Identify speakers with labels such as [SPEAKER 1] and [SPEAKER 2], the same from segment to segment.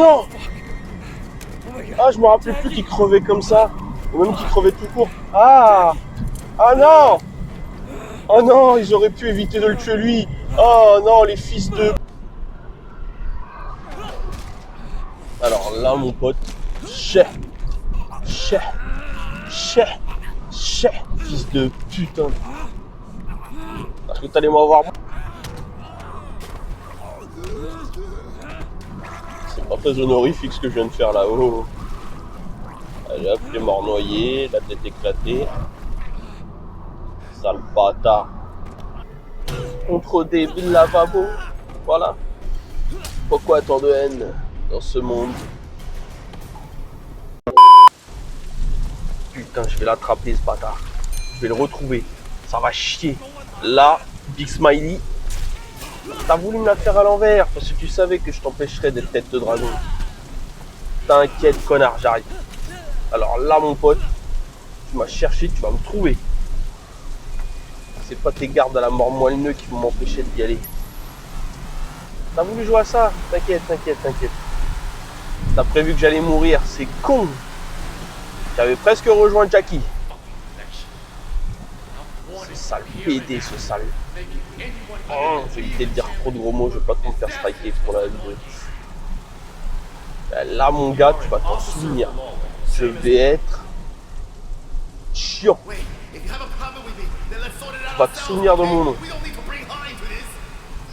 [SPEAKER 1] non! Ah, je me rappelais plus qu'il crevait comme ça. Ou même qu'il crevait tout court. Ah! Ah non! Oh non, ils auraient pu éviter de le tuer lui. Oh non, les fils de... Alors là, mon pote, chais, fils de putain. Parce que t'allais m'avoir... C'est pas très honorifique ce que je viens de faire là-haut. Allez hop, les morts noyés, la tête éclatée. Sale bâtard. Contre des lavabos. Voilà. Pourquoi tant de haine dans ce monde? Putain, je vais l'attraper ce bâtard. Je vais le retrouver. Ça va chier. Là, Big Smiley, t'as voulu me la faire à l'envers parce que tu savais que je t'empêcherais d'être tête de dragon. T'inquiète, connard, j'arrive. Alors là, mon pote, tu m'as cherché, tu vas me trouver. C'est pas tes gardes à la mort moelleux qui vont m'empêcher d'y aller. T'as voulu jouer à ça? T'inquiète. T'as prévu que j'allais mourir, c'est con. J'avais presque rejoint Jackie. C'est sale PD, ce sale. Oh, j'ai évité de dire trop de gros mots, je veux pas trop me faire striker pour la vidéo. Là, mon gars, tu vas t'en souvenir. Je vais être chiant. Tu vas te souvenir de mon nom.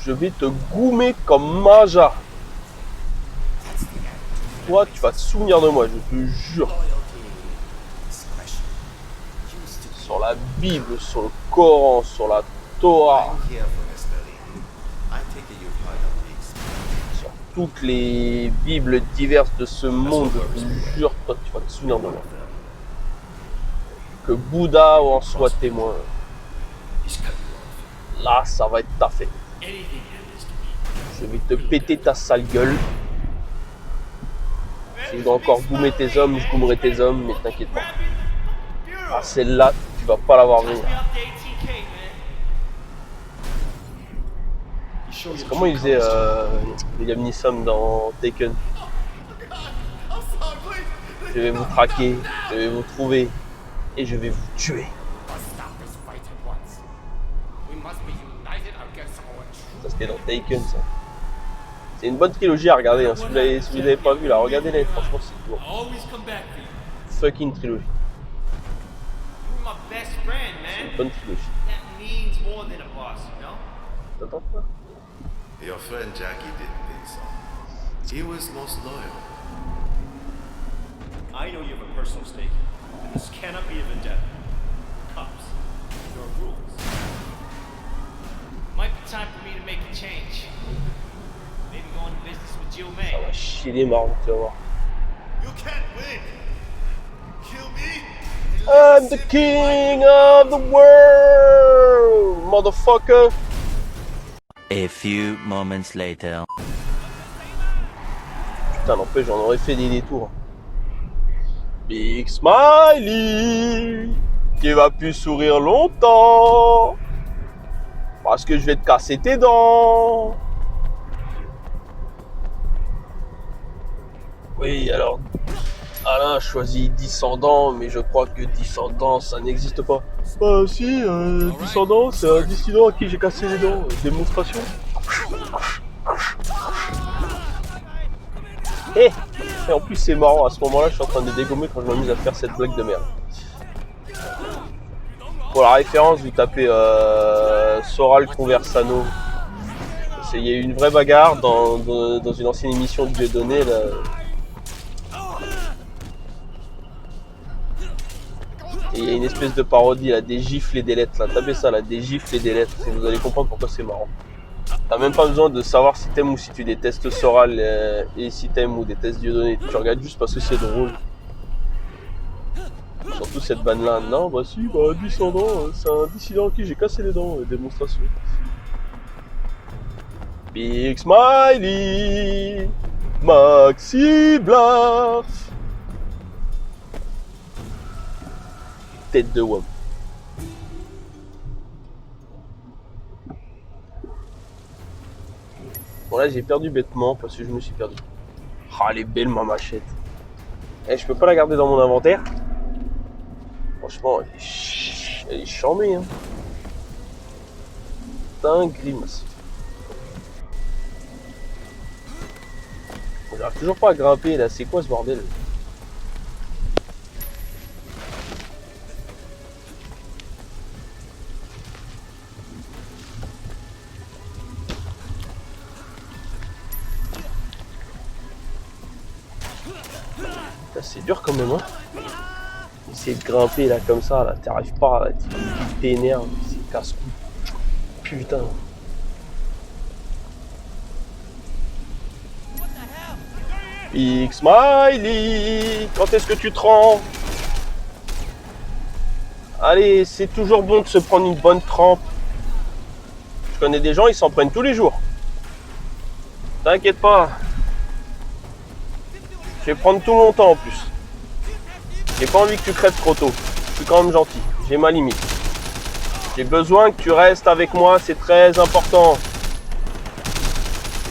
[SPEAKER 1] Je vais te goumer comme Maja. Toi, tu vas te souvenir de moi, je te jure. Sur la Bible, sur le Coran, sur la Torah. Sur toutes les Bibles diverses de ce monde, je te jure, toi, tu vas te souvenir de moi. Que Bouddha en soit témoin. Là, ça va être ta fête. Je vais te péter ta sale gueule. Si je dois encore goumer tes hommes, je goumerai tes hommes, mais t'inquiète pas. Ah, celle-là, tu vas pas l'avoir venir. C'est comment il faisait Liam Neeson dans Taken? Je vais vous traquer, je vais vous trouver et je vais vous tuer. Ça c'était dans Taken, ça. C'est une bonne trilogie à regarder, hein. Si vous l'avez pas vu, là, regardez-les, franchement c'est bon. Fucking trilogie. C'est une bonne trilogie. T'entends quoi?
[SPEAKER 2] Your friend Jackie didn't think so. He was most loyal.
[SPEAKER 3] I know you have a personal stake, and this cannot be a vendetta. Cops, there are rules.
[SPEAKER 4] Might be time for me to make a change. Maybe go into business with Jill May.
[SPEAKER 1] Ça va chier les marrons, tu vas voir.
[SPEAKER 2] You can't win. Kill me.
[SPEAKER 1] I'm the king of the world, motherfucker.
[SPEAKER 5] A few moments later.
[SPEAKER 1] Putain, n'empêche, j'en aurais fait des détours. Big Smiley, tu vas plus sourire longtemps. Parce que je vais te casser tes dents. Oui, alors, Alain choisit descendant, mais je crois que descendant, ça n'existe pas. Bah si, descendant, c'est un dissident à qui j'ai cassé les dents. Démonstration. Et en plus c'est marrant, à ce moment-là, je suis en train de dégommer quand je m'amuse à faire cette blague de merde. Pour la référence, vous tapez Soral Conversano. Il y a eu une vraie bagarre dans une ancienne émission de Dieudonné. Là. Et il y a une espèce de parodie, là, des gifles et des lettres. Là. Tapez ça, là, des gifles et des lettres. Et vous allez comprendre pourquoi c'est marrant. T'as même pas besoin de savoir si t'aimes ou si tu détestes Soral et si t'aimes ou détestes Dieudonné. Tu regardes juste parce que c'est drôle. Surtout cette vanne là. Non, bah si, bah descendant, c'est un dissident à qui j'ai cassé les dents. Démonstration. Big Smiley, Maxi Blarf. Tête de WOM. Bon là j'ai perdu bêtement parce que je me suis perdu. Ah, elle est belle ma machette. Eh, je peux pas la garder dans mon inventaire. Franchement, elle est charmée. Hein. Dinguerie, massif. On n'arrive toujours pas à grimper là. C'est quoi ce bordel? C'est dur quand même, hein. Essayer de grimper là comme ça, là, t'arrives pas, là, tu t'énerves, c'est casse-cou. Putain. Big Smiley, quand est-ce que tu te rends? Allez, c'est toujours bon de se prendre une bonne trempe. Je connais des gens, ils s'en prennent tous les jours. T'inquiète pas. Je vais prendre tout mon temps en plus. J'ai pas envie que tu crèves trop tôt. Je suis quand même gentil. J'ai ma limite. J'ai besoin que tu restes avec moi. C'est très important.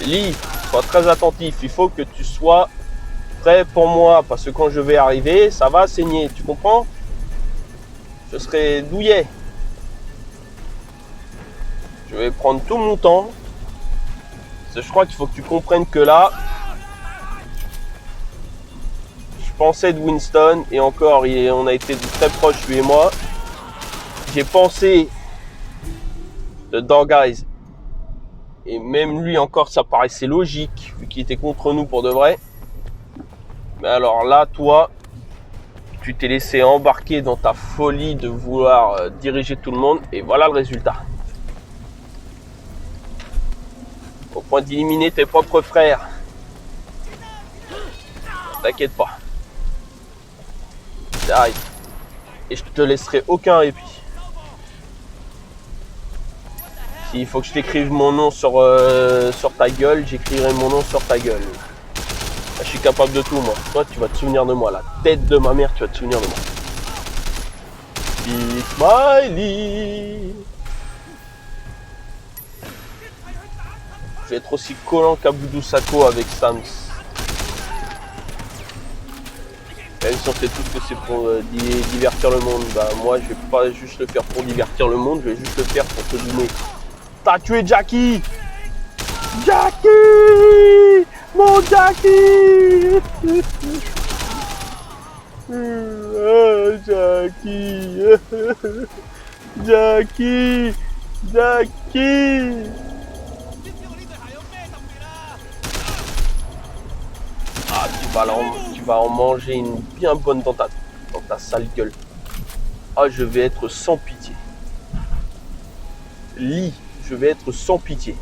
[SPEAKER 1] Lee, sois très attentif. Il faut que tu sois prêt pour moi. Parce que quand je vais arriver, ça va saigner. Tu comprends? Je serai douillet. Je vais prendre tout mon temps. Parce que je crois qu'il faut que tu comprennes que là... Je pensais de Winston et encore on a été très proches lui et moi. J'ai pensé de Dog Eyes et même lui encore ça paraissait logique vu qu'il était contre nous pour de vrai. Mais alors là toi tu t'es laissé embarquer dans ta folie de vouloir diriger tout le monde et voilà le résultat. Au point d'éliminer tes propres frères. T'inquiète pas. J'arrive. Et je te laisserai aucun répit. S'il faut que je t'écrive mon nom sur ta gueule, j'écrirai mon nom sur ta gueule. Là, je suis capable de tout moi. Toi tu vas te souvenir de moi. La tête de ma mère, tu vas te souvenir de moi. Big Smiley. Je vais être aussi collant qu'Aboudou Sako avec Sams. Même si on sait tous que c'est pour divertir le monde, bah moi je vais pas juste le faire pour divertir le monde, je vais juste le faire pour te donner. T'as tué Jackie! Jackie! Mon Jackie! Jackie! Jackie! Jackie! Ah, tu vas en manger une bien bonne dans ta sale gueule. Ah, je vais être sans pitié. Lee, je vais être sans pitié.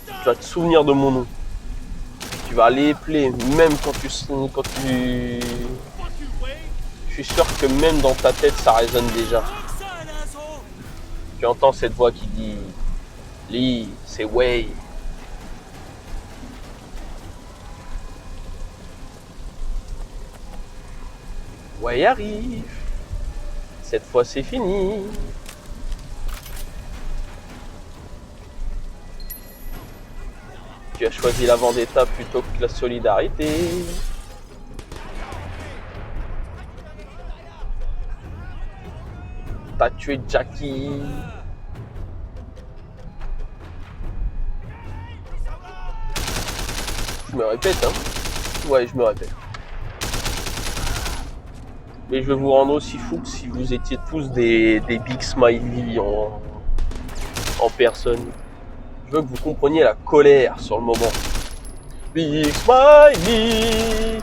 [SPEAKER 1] Tu vas te souvenir de mon nom. Tu vas aller épeler, même quand tu... Je suis sûr que même dans ta tête, ça résonne déjà. Tu entends cette voix qui dit... Lee, c'est Way. Ouais, arrive. Cette fois, c'est fini. Tu as choisi la vendetta plutôt que la solidarité. T'as tué Jackie. Je me répète, hein. Ouais, je me répète. Mais je vais vous rendre aussi fou que si vous étiez tous des Big Smiley en personne. Je veux que vous compreniez la colère sur le moment. Big Smiley!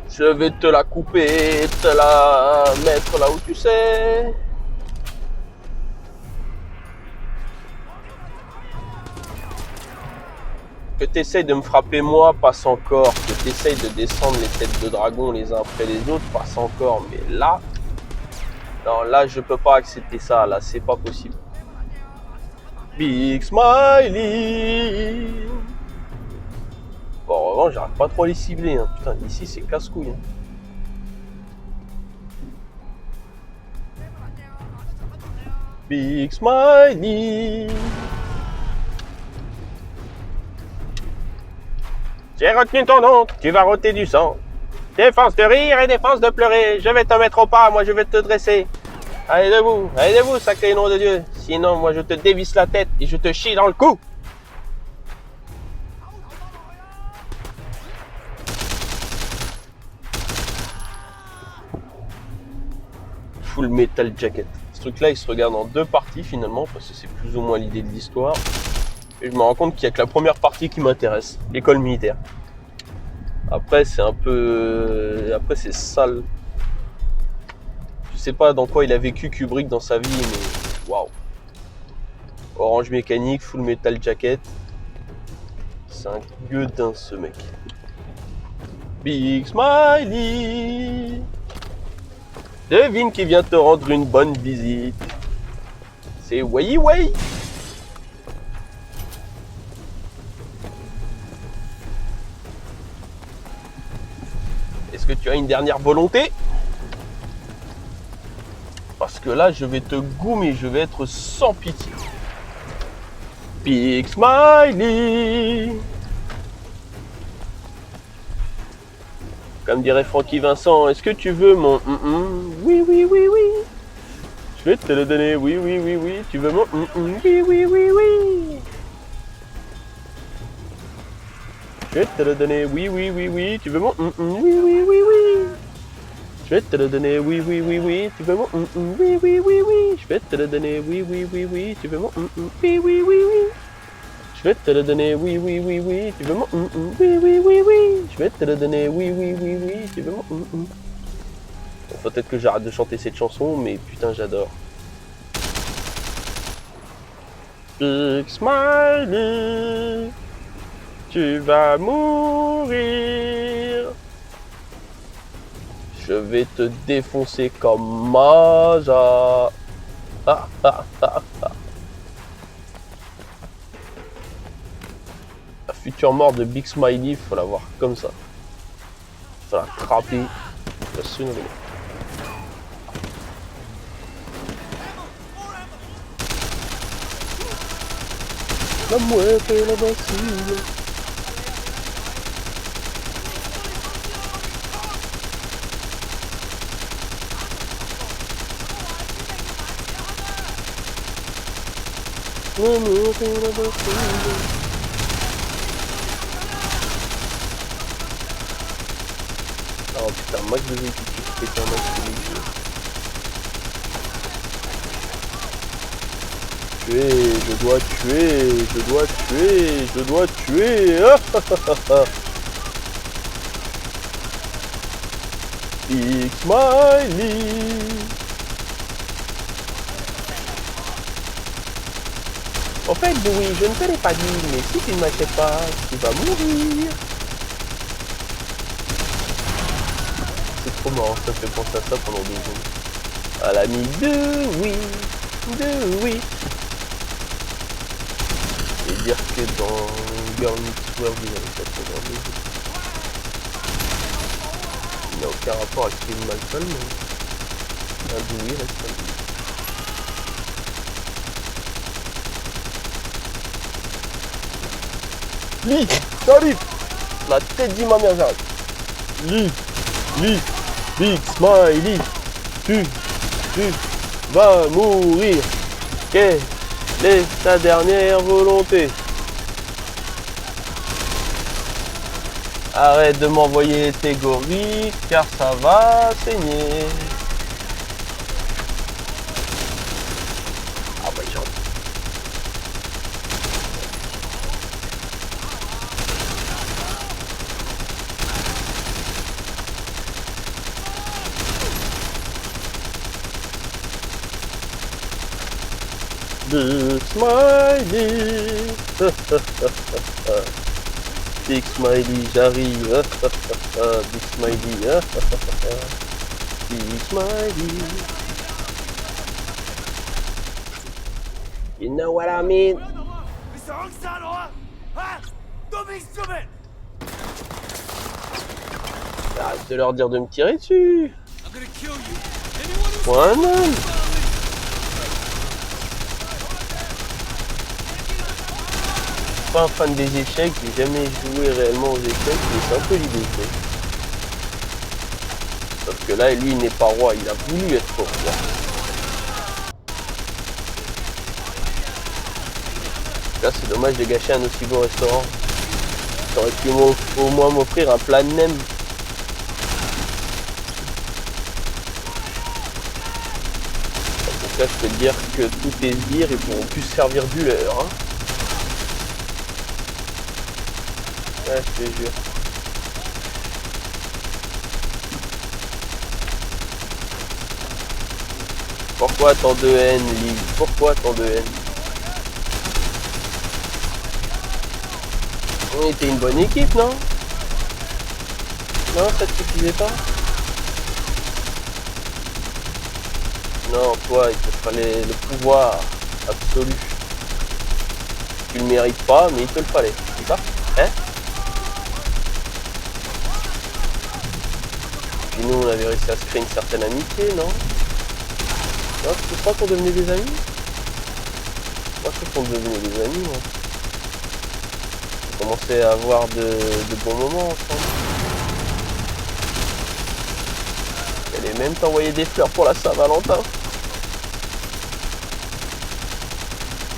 [SPEAKER 1] Je vais te la couper, te la mettre là où tu sais. Que tu essayes de me frapper moi, passe encore. Que tu essayes de descendre les têtes de dragon les uns après les autres, passe encore. Mais là, non, là je peux pas accepter ça. Là, c'est pas possible. Big Smiley. Bon, en revanche, j'arrive pas trop à les cibler. Hein. Putain, ici c'est casse-couille. Hein. Big Smiley. J'ai retenu ton nom, tu vas rôter du sang. Défense de rire et défense de pleurer. Je vais te mettre au pas, moi je vais te dresser. Allez debout, sacré nom de Dieu. Sinon, moi je te dévisse la tête et je te chie dans le cou. Full Metal Jacket. Ce truc-là, il se regarde en deux parties finalement, parce que c'est plus ou moins l'idée de l'histoire. Et je me rends compte qu'il n'y a que la première partie qui m'intéresse, l'école militaire. Après, c'est un peu... Après, c'est sale. Je sais pas dans quoi il a vécu Kubrick dans sa vie, mais waouh. Orange Mécanique, Full Metal Jacket. C'est un gueudin ce mec. Big Smiley. Devine qui vient te rendre une bonne visite. C'est Wei Wei. Est-ce que tu as une dernière volonté? Parce que là, je vais te goumer, je vais être sans pitié. Big Smiley. Comme dirait Francky Vincent, est-ce que tu veux mon Oui, oui, oui, oui. Je vais te le donner, oui, oui, oui, oui. Tu veux mon oui, oui, oui, oui. Je vais te le donner, oui, oui, oui, oui. Tu veux mon oui, oui, oui, oui. Je vais te le donner, oui, oui, oui, oui. Tu veux mon oui, oui, oui, oui. Je vais te le donner, oui, oui, oui, oui. Tu veux mon oui, oui, oui, oui. Je vais te le donner, oui, oui, oui, oui. Tu veux mon oui, oui, oui, oui. Je vais te le donner, oui, oui, oui, oui. Tu veux mon bon, peut-être que j'arrête de chanter cette chanson, mais putain, j'adore. Big Smiley, tu vas mourir. Je vais te défoncer comme Maja. Ah, ah, ah, ah. La future mort de Big Smiley, faut la voir comme ça. Faut la attraper. La sonnerie. La muerte et la vacille. La muerte et la vacille. Oh putain, max de véhicule, putain, max de véhicule. Tuer, je dois tuer, je dois tuer, je dois tuer. Big Smiley. En fait, Louis, je ne te l'ai pas dit, mais si tu ne m'achètes pas, tu vas mourir. C'est trop marrant, ça me fait penser à ça pendant 2 jours. À l'ami de oui. Et dire que dans Girl Meets World, il y avait ça pendant 2 jours. Il n'a aucun rapport avec Kevin Malcolm, mais un Dewey reste un Dewey. Lee, j'arrive. La tête dit ma mère, j'arrive. Lee, Big Smiley, tu vas mourir. Quelle est ta dernière volonté? Arrête de m'envoyer tes gorilles, car ça va saigner. Ah bah j'ai Big Smiley. Big Smiley, j'arrive. Big Smiley. Big Smiley. You know what I mean? Arrête de leur dire de me tirer dessus. Point un homme. pas un fan des échecs, j'ai jamais joué réellement aux échecs, mais c'est un peu l'idée. Sauf que là, lui, il n'est pas roi, il a voulu être roi. Là, c'est dommage de gâcher un aussi beau restaurant. T'aurais pu au moins m'offrir un plat de nem. En tout cas, je peux te dire que tous tes sbires, ils pourront plus se servir du leur. Hein. Ouais, je te jure. Pourquoi tant de haine, Ligue? Pourquoi tant de haine? On était une bonne équipe, non? Non, ça te suffisait pas? Non, toi, il te fallait le pouvoir absolu. Tu le mérites pas, mais il te le fallait. C'est ça? Hein? Et nous, on avait réussi à se créer une certaine amitié, non? Non, tu crois qu'on devenait des amis? Moi, je trouve qu'on devenait des amis, moi. On commençait à avoir de bons moments ensemble. Elle allait même t'envoyer des fleurs pour la Saint-Valentin.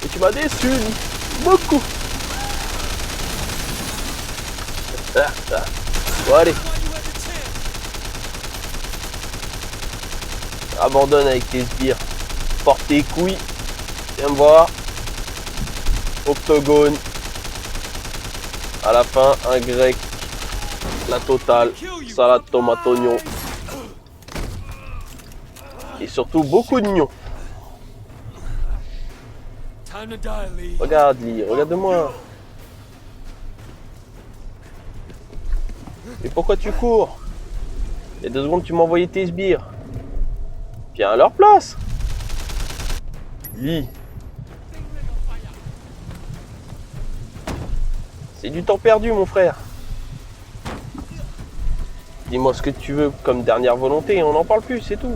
[SPEAKER 1] Et tu m'as déçu, beaucoup. Bon, allez. Abandonne avec tes sbires. Porte tes couilles. Viens me voir. Octogone. À la fin, un grec. La totale. Salade, tomate, oignon. Et surtout beaucoup d'oignons. Regarde, Lee. Regarde-moi. Et pourquoi tu cours? Il y a 2 secondes, tu m'as envoyé tes sbires. Viens à leur place. Lee. C'est du temps perdu, mon frère. Dis-moi ce que tu veux comme dernière volonté et on n'en parle plus, c'est tout.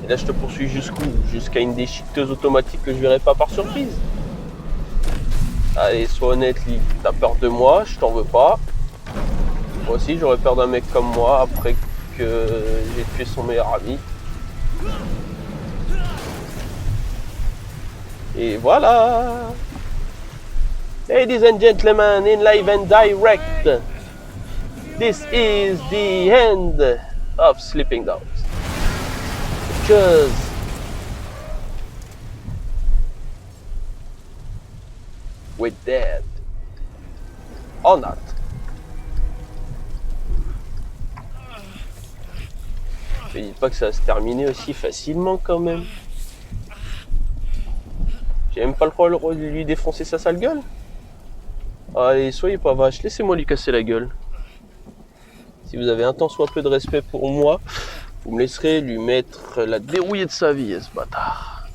[SPEAKER 1] Et là, je te poursuis jusqu'où? Jusqu'à une déchiqueteuse automatique que je verrai pas par surprise. Allez, sois honnête, Lee. T'as peur de moi, je t'en veux pas. Moi aussi, j'aurais peur d'un mec comme moi après que j'ai tué son meilleur ami. Et voilà. Ladies and gentlemen, in live and direct, this is the end of Sleeping Dogs. Because we're dead. Or not. Je ne dis pas que ça va se terminer aussi facilement quand même. J'ai même pas le droit de lui défoncer sa sale gueule. Allez, soyez pas vache, laissez-moi lui casser la gueule. Si vous avez un tant soit peu de respect pour moi, vous me laisserez lui mettre la dérouillée de sa vie, ce bâtard.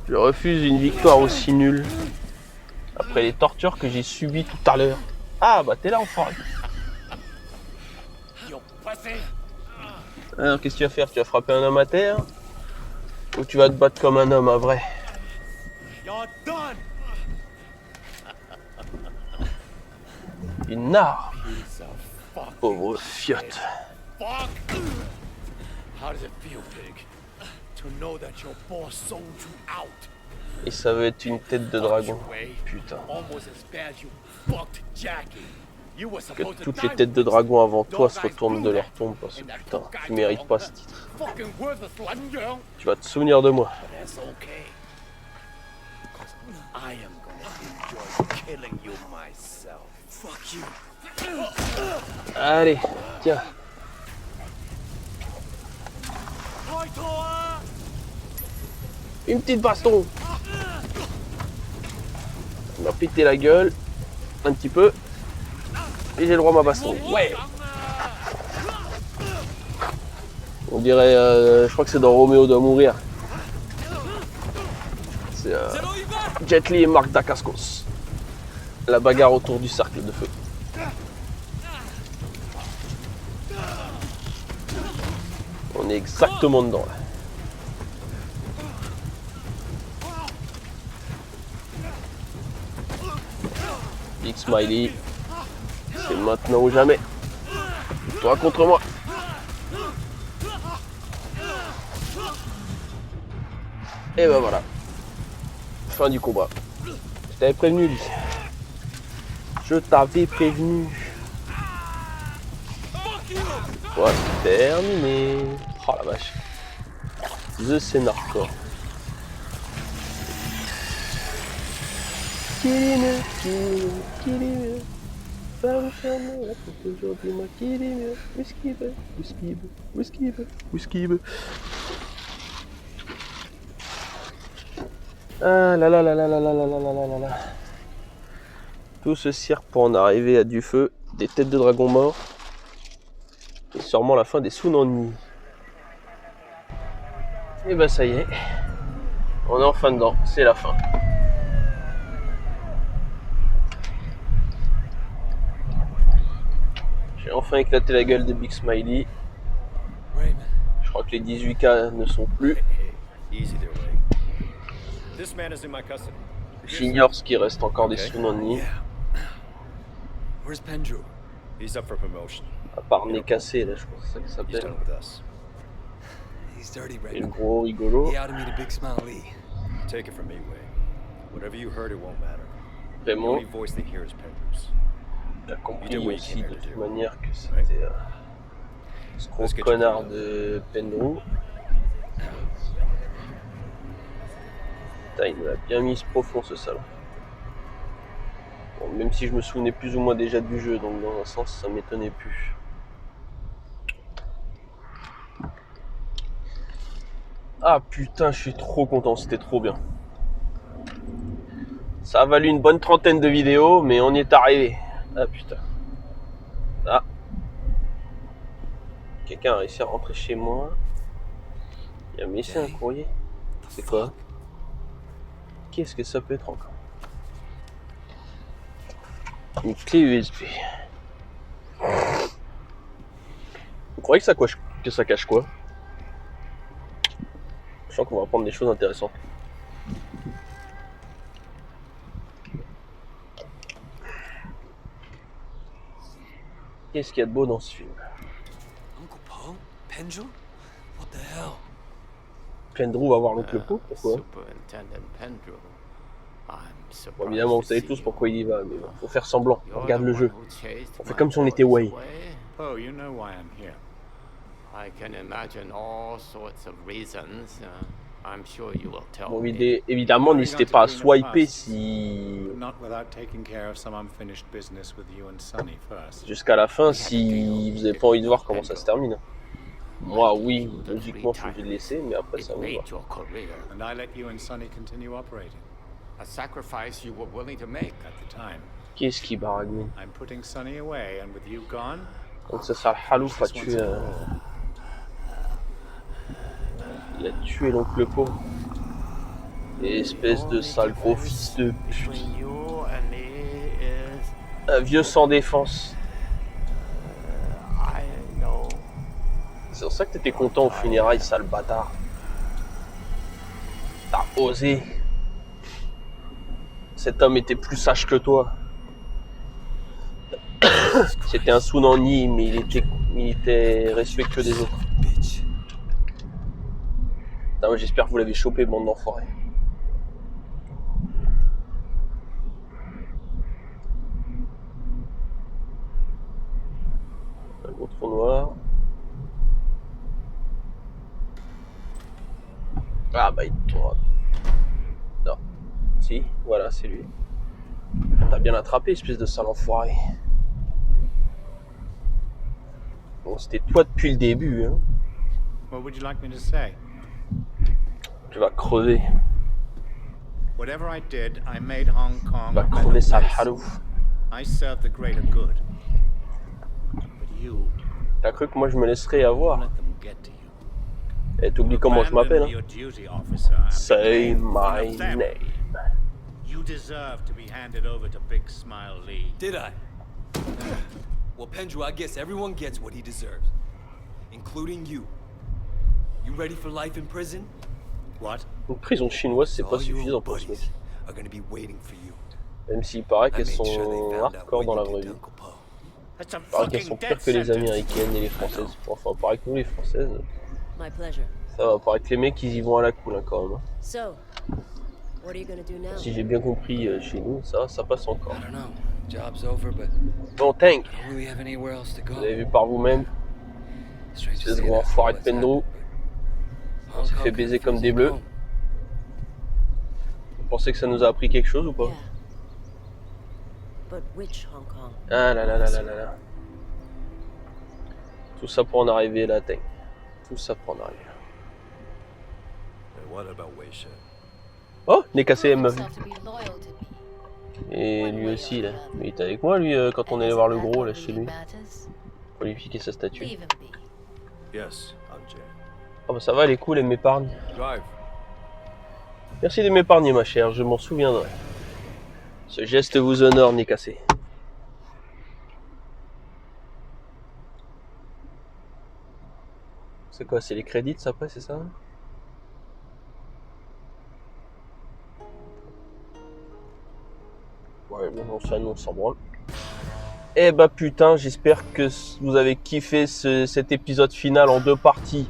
[SPEAKER 1] Je refuse une victoire aussi nulle. Après les tortures que j'ai subies tout à l'heure. Ah bah t'es là, enfoiré. Alors qu'est-ce que tu vas faire? Tu vas frapper un homme à terre? Ou tu vas te battre comme un homme, un vrai? Une arme. Pauvre fiotte. Et ça va être une tête de dragon. Putain. Que toutes les têtes de dragon avant toi se retournent de leur tombe parce que putain, tu mérites pas ce titre. Tu vas te souvenir de moi. Allez, tiens. Une petite baston. On m'a pété la gueule. Un petit peu. Et j'ai le droit à ma baston. Ouais. On dirait, je crois que c'est dans Roméo doit mourir. C'est Jet Li et Marc Dacascos. La bagarre autour du cercle de feu. On est exactement dedans là. Big Smiley. C'est maintenant ou jamais. Toi contre moi. Et ben voilà. Fin du combat. Je t'avais prévenu, Lee. Je t'avais prévenu. Voilà, terminé. Oh la vache. The Scénarcore. Va me fermer la porte aujourd'hui, moi qui est mieux. Whisky, whisky. Ah là là là là là là là là là là là. Tout ce cirque pour en arriver à du feu, des têtes de dragon morts et sûrement la fin des Tsunami. Et bah ça y est, on est enfin dedans, c'est la fin. J'ai enfin éclaté la gueule de Big Smiley. Je crois que les 18K ne sont plus.
[SPEAKER 3] Easy there, Ray. This man is in my custody.
[SPEAKER 1] J'ignore ce qui reste encore des Tsunami.
[SPEAKER 6] Where's Pendrew?
[SPEAKER 3] He's up for promotion.
[SPEAKER 1] À part nez cassé, là, je crois que c'est ça que ça
[SPEAKER 3] He's
[SPEAKER 1] s'appelle.
[SPEAKER 3] done with us.
[SPEAKER 6] He's dirty,
[SPEAKER 1] Et le
[SPEAKER 6] Redman.
[SPEAKER 1] gros rigolo.
[SPEAKER 6] He outed me to Big Smile Lee.
[SPEAKER 3] Take it from me, Way. Whatever you heard, it won't matter. The
[SPEAKER 1] Vraiment,
[SPEAKER 3] only voice they hear is Pendrew's.
[SPEAKER 1] il a compris
[SPEAKER 3] what you
[SPEAKER 1] aussi
[SPEAKER 3] came
[SPEAKER 1] de
[SPEAKER 3] here to
[SPEAKER 1] toute
[SPEAKER 3] do.
[SPEAKER 1] manière que c'était ce gros
[SPEAKER 3] Let's get you
[SPEAKER 1] connard
[SPEAKER 3] cleaned up.
[SPEAKER 1] de Pendrew. Putain, il me l'a bien mis profond ce salon. Bon, même si je me souvenais plus ou moins déjà du jeu, donc dans un sens ça m'étonnait plus. Ah putain, je suis trop content, c'était trop bien. Ça a valu une bonne trentaine de vidéos, mais on y est arrivé. Ah putain. Ah. Quelqu'un a réussi à rentrer chez moi. Il a laissé un courrier. C'est quoi? Qu'est-ce que ça peut être encore? Une clé USB. Vous croyez que ça cache quoi? Je sens qu'on va apprendre des choses intéressantes. Qu'est-ce qu'il y a de beau dans ce film?
[SPEAKER 6] Uncle Poe? Pendrew? What the hell?
[SPEAKER 1] Pendrew va voir l'oncle Po, pourquoi?
[SPEAKER 7] Superintendent Pendrew. I'm surprised
[SPEAKER 1] Bon, évidemment, vous
[SPEAKER 7] to
[SPEAKER 1] savez
[SPEAKER 7] see
[SPEAKER 1] tous
[SPEAKER 7] you.
[SPEAKER 1] pourquoi il y va, mais bon, faut faire semblant. On
[SPEAKER 7] You're
[SPEAKER 1] regarde
[SPEAKER 7] the
[SPEAKER 1] le
[SPEAKER 7] one
[SPEAKER 1] jeu.
[SPEAKER 7] who chased
[SPEAKER 1] On fait
[SPEAKER 7] my
[SPEAKER 1] comme si on était
[SPEAKER 7] boys
[SPEAKER 1] Way.
[SPEAKER 7] away.
[SPEAKER 3] Oh, you know why I'm here.
[SPEAKER 7] I can imagine all sorts of reasons. I'm sure you will tell
[SPEAKER 1] Bon,
[SPEAKER 7] me.
[SPEAKER 1] évidemment, n'hésitez pas à swiper si...
[SPEAKER 3] But not without taking care of some unfinished business with you and Sonny first.
[SPEAKER 1] Jusqu'à la fin, si vous n'avez pas envie de voir comment ça se termine. Moi, oui, logiquement, je suis obligé de laisser, mais après,
[SPEAKER 7] It
[SPEAKER 1] ça va voir.
[SPEAKER 7] made your career.
[SPEAKER 3] And I let you and Sonny continue operating.
[SPEAKER 7] A sacrifice you were willing to make.
[SPEAKER 3] At the time,
[SPEAKER 1] Qu'est-ce qui baragne?
[SPEAKER 3] I'm putting Sonny away, and with you gone,
[SPEAKER 1] Donc ça sera le halouf à
[SPEAKER 3] this one's
[SPEAKER 1] tuer...
[SPEAKER 3] for all.
[SPEAKER 1] Il a tué l'oncle Po. Et espèce de sale gros fils de pute.
[SPEAKER 7] Between you and me is
[SPEAKER 1] Un vieux sans défense.
[SPEAKER 7] I know.
[SPEAKER 1] C'est pour ça que t'étais content au funérailles, sale bâtard. T'as osé. Cet homme était plus sage que toi. C'était un Tsunami, mais il était respectueux des autres.
[SPEAKER 6] Bitch.
[SPEAKER 1] Putain, j'espère que vous l'avez chopé, bande d'enfoirés. Un gros trou noir. Ah bah il tourne. Non. Si, voilà, c'est lui. T'as bien attrapé, espèce de sale enfoiré. Bon, c'était toi depuis le début, hein.
[SPEAKER 3] What would you like me to say?
[SPEAKER 1] Tu vas crever.
[SPEAKER 3] Whatever I did, I made Hong Kong
[SPEAKER 1] Tu vas
[SPEAKER 3] a better
[SPEAKER 1] crever, sale
[SPEAKER 3] place.
[SPEAKER 1] halouf.
[SPEAKER 3] I served the greater good. But you,
[SPEAKER 1] T'as cru que moi je me laisserais avoir?
[SPEAKER 3] let them get to you.
[SPEAKER 1] Et t'oublies comment je m'appelle,
[SPEAKER 3] Abandon
[SPEAKER 1] hein?
[SPEAKER 3] your duty, officer, and
[SPEAKER 1] Say
[SPEAKER 3] became one
[SPEAKER 1] my
[SPEAKER 3] of them.
[SPEAKER 1] name.
[SPEAKER 3] You deserve to be handed over to Big Smile Lee.
[SPEAKER 6] Did I? Well, Pendrew, I guess everyone gets what he deserves. Including you. You ready for life in prison?
[SPEAKER 3] What?
[SPEAKER 1] Une prison chinoise, c'est pas
[SPEAKER 6] All your
[SPEAKER 1] suffisant
[SPEAKER 6] old
[SPEAKER 1] pour ce mec.
[SPEAKER 6] buddies are gonna be waiting for you.
[SPEAKER 1] Même s'il paraît
[SPEAKER 6] I
[SPEAKER 1] qu'elles
[SPEAKER 6] made
[SPEAKER 1] sont
[SPEAKER 6] sure they found out
[SPEAKER 1] hardcore
[SPEAKER 6] what
[SPEAKER 1] dans la
[SPEAKER 6] you
[SPEAKER 1] vraie
[SPEAKER 6] did
[SPEAKER 1] vie.
[SPEAKER 6] to Uncle Poe.
[SPEAKER 4] That's a
[SPEAKER 1] Il paraît qu'elles
[SPEAKER 4] fucking
[SPEAKER 1] sont pires
[SPEAKER 4] death
[SPEAKER 1] que les
[SPEAKER 4] sentence.
[SPEAKER 1] américaines et les françaises. Enfin, il paraît que nous les françaises,
[SPEAKER 8] My pleasure.
[SPEAKER 1] ça va, paraît que les mecs ils y vont à la cool hein, quand même.
[SPEAKER 8] So, what are you gonna do now?
[SPEAKER 1] Si j'ai bien compris chez nous, ça passe encore.
[SPEAKER 9] I don't know. Job's over, but
[SPEAKER 1] Bon, tank,
[SPEAKER 9] I don't really have anywhere else to go.
[SPEAKER 1] vous avez vu par vous-même,
[SPEAKER 9] Strange to
[SPEAKER 1] espèce de
[SPEAKER 9] say
[SPEAKER 1] gros
[SPEAKER 9] that
[SPEAKER 1] enfoiré de
[SPEAKER 9] what's
[SPEAKER 1] Pendrew.
[SPEAKER 9] happened, but
[SPEAKER 1] On
[SPEAKER 9] Hong
[SPEAKER 1] s'est
[SPEAKER 9] Kong
[SPEAKER 1] fait
[SPEAKER 9] kinda
[SPEAKER 1] baiser comme
[SPEAKER 9] feels
[SPEAKER 1] des
[SPEAKER 9] like
[SPEAKER 1] bleus.
[SPEAKER 9] home.
[SPEAKER 1] Vous pensez que ça nous a appris quelque chose ou pas?
[SPEAKER 8] Yeah. But which Hong Kong?
[SPEAKER 1] Ah là là là là là là. Tout ça pour en arriver là, tank. Tout ça pour en arriver là.
[SPEAKER 2] And what about Wei Shen?
[SPEAKER 1] Oh, nez cassé, elle m'a vu.
[SPEAKER 10] himself to be loyal to me.
[SPEAKER 1] Et lui aussi là. Mais il était avec moi lui quand on allait voir le gros là chez lui. Faut lui piquer sa statue.
[SPEAKER 10] Leave him be.
[SPEAKER 2] Yes, I'm Jay.
[SPEAKER 1] Oh bah ça va, elle est cool, elle m'épargne.
[SPEAKER 2] Drive.
[SPEAKER 1] Merci de m'épargner ma chère, je m'en souviendrai. Ce geste vous honore, nez cassé. C'est quoi, c'est les crédits après, c'est ça? Ouais, bon, ça nous on s'en branle. Eh bah putain, j'espère que vous avez kiffé cet épisode final en 2 parties.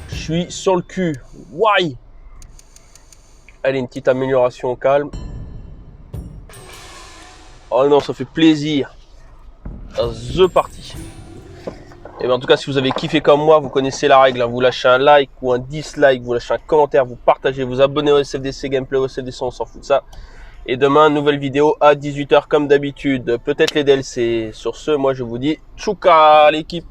[SPEAKER 1] Je suis sur le cul. Why? Allez, une petite amélioration au calme. Oh non, ça fait plaisir. The party. Et bien en tout cas, si vous avez kiffé comme moi, vous connaissez la règle. Hein. Vous lâchez un like ou un dislike, vous lâchez un commentaire, vous partagez, vous abonnez au SFDC Gameplay, au SFDC, on s'en fout de ça. Et demain, nouvelle vidéo à 18 h comme d'habitude. Peut-être les DLC. Sur ce, moi je vous dis tchouka l'équipe.